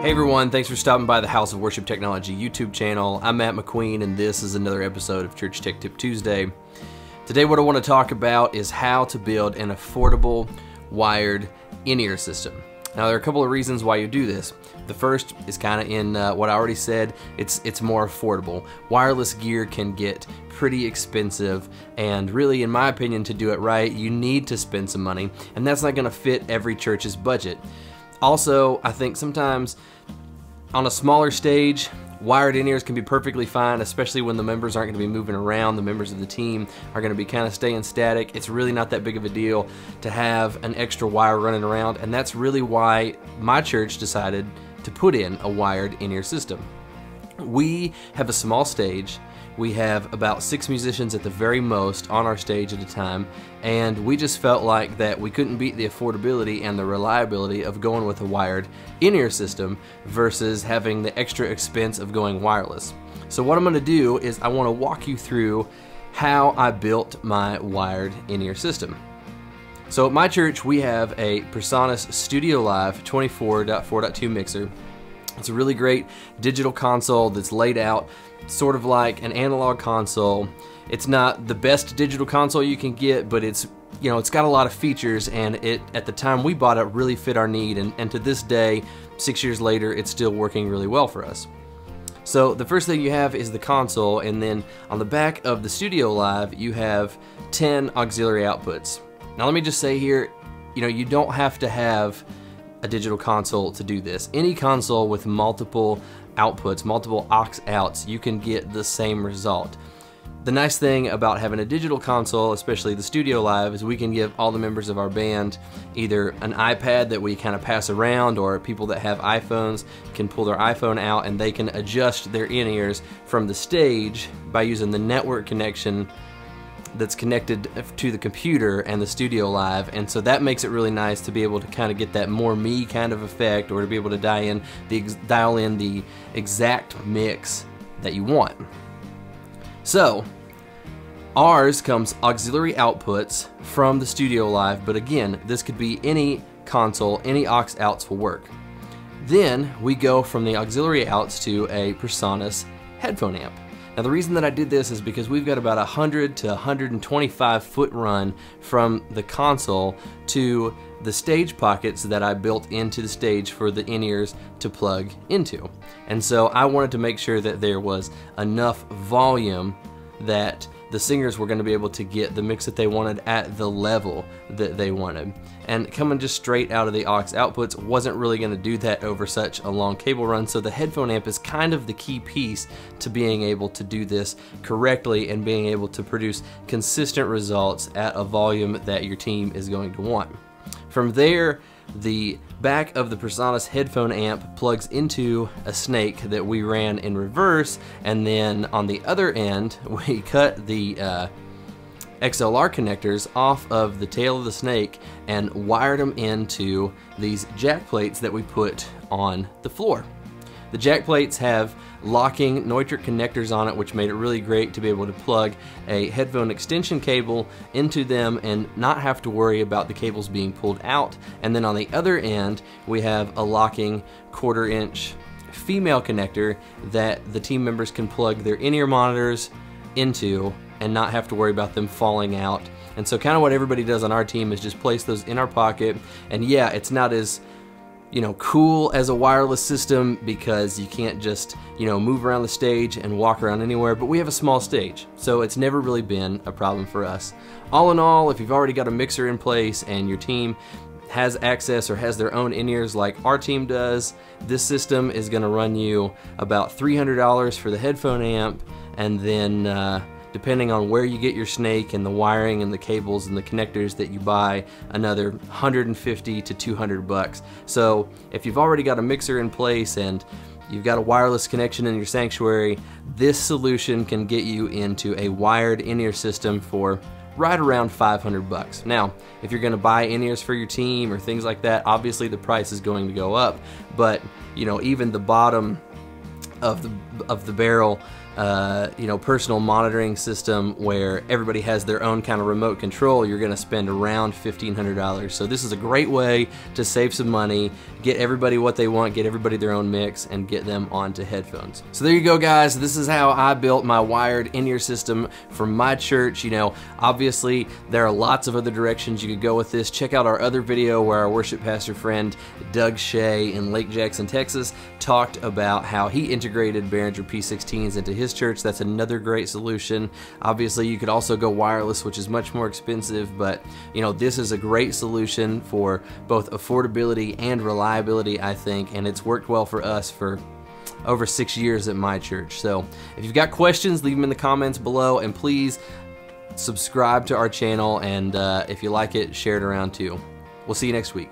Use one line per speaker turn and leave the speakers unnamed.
Hey everyone, thanks for stopping by the House of Worship Technology YouTube channel. I'm Matt McQueen and this is another episode of Church Tech Tip Tuesday. Today what I want to talk about is how to build an affordable wired in-ear system. Now there are a couple of reasons why you do this. The first is kind of in what I already said, it's more affordable. Wireless gear can get pretty expensive, and really in my opinion to do it right you need to spend some money, and that's not going to fit every church's budget. Also, I think sometimes on a smaller stage, wired in-ears can be perfectly fine, especially when the members aren't going to be moving around. The members of the team are going to be kind of staying static. It's really not that big of a deal to have an extra wire running around, and that's really why my church decided to put in a wired in-ear system. We have a small stage. We have about 6 musicians at the very most on our stage at a time, and we just felt like that we couldn't beat the affordability and the reliability of going with a wired in-ear system versus having the extra expense of going wireless. So what I'm going to do is I want to walk you through how I built my wired in-ear system. So at my church we have a PreSonus Studio Live 24.4.2 mixer. It's a really great digital console that's laid out sort of like an analog console. It's not the best digital console you can get, but it's got a lot of features, and it at the time we bought it really fit our need, and to this day, 6 years later, it's still working really well for us. So the first thing you have is the console, and then on the back of the Studio Live you have 10 auxiliary outputs. Now let me just say here, you don't have to have a digital console to do this. Any console with multiple outputs, multiple aux outs, you can get the same result. The nice thing about having a digital console, especially the Studio Live, is we can give all the members of our band either an iPad that we kind of pass around, or people that have iPhones can pull their iPhone out and they can adjust their in-ears from the stage by using the network connection that's connected to the computer and the Studio Live, and so that makes it really nice to be able to kind of get that more me kind of effect, or to be able to dial in the exact mix that you want. So ours comes auxiliary outputs from the Studio Live, but again, this could be any console, any aux outs will work. Then we go from the auxiliary outs to a PreSonus headphone amp. Now the reason that I did this is because we've got about 100 to 125 foot run from the console to the stage pockets that I built into the stage for the in-ears to plug into. And so I wanted to make sure that there was enough volume that the singers were going to be able to get the mix that they wanted at the level that they wanted. And coming just straight out of the aux outputs wasn't really going to do that over such a long cable run, so the headphone amp is kind of the key piece to being able to do this correctly and being able to produce consistent results at a volume that your team is going to want. From there, the back of the PreSonus headphone amp plugs into a snake that we ran in reverse, and then on the other end we cut the XLR connectors off of the tail of the snake and wired them into these jack plates that we put on the floor. The jack plates have locking Neutrik connectors on it, which made it really great to be able to plug a headphone extension cable into them and not have to worry about the cables being pulled out. And then on the other end we have a locking 1/4 inch female connector that the team members can plug their in-ear monitors into and not have to worry about them falling out. And so kind of what everybody does on our team is just place those in our pocket. And yeah, it's not as cool as a wireless system because you can't just move around the stage and walk around anywhere, but we have a small stage, so it's never really been a problem for us. All in all, if you've already got a mixer in place and your team has access or has their own in-ears like our team does, this system is going to run you about $300 for the headphone amp, and then depending on where you get your snake and the wiring and the cables and the connectors that you buy, another 150 to 200 bucks. So if you've already got a mixer in place and you've got a wireless connection in your sanctuary, this solution can get you into a wired in-ear system for right around 500 bucks. Now, if you're gonna buy in-ears for your team or things like that, obviously the price is going to go up, but even the bottom of the barrel personal monitoring system where everybody has their own kind of remote control, you're going to spend around $1,500. So this is a great way to save some money, get everybody what they want, get everybody their own mix, and get them onto headphones. So there you go, guys. This is how I built my wired in-ear system for my church. Obviously there are lots of other directions you could go with this. Check out our other video where our worship pastor friend Doug Shea in Lake Jackson, Texas talked about how he integrated Behringer P16s into his church. That's another great solution. Obviously you could also go wireless, which is much more expensive, but this is a great solution for both affordability and reliability, I think, and it's worked well for us for over 6 years at my church. So if you've got questions, leave them in the comments below, and please subscribe to our channel, and if you like it, share it around too. We'll see you next week.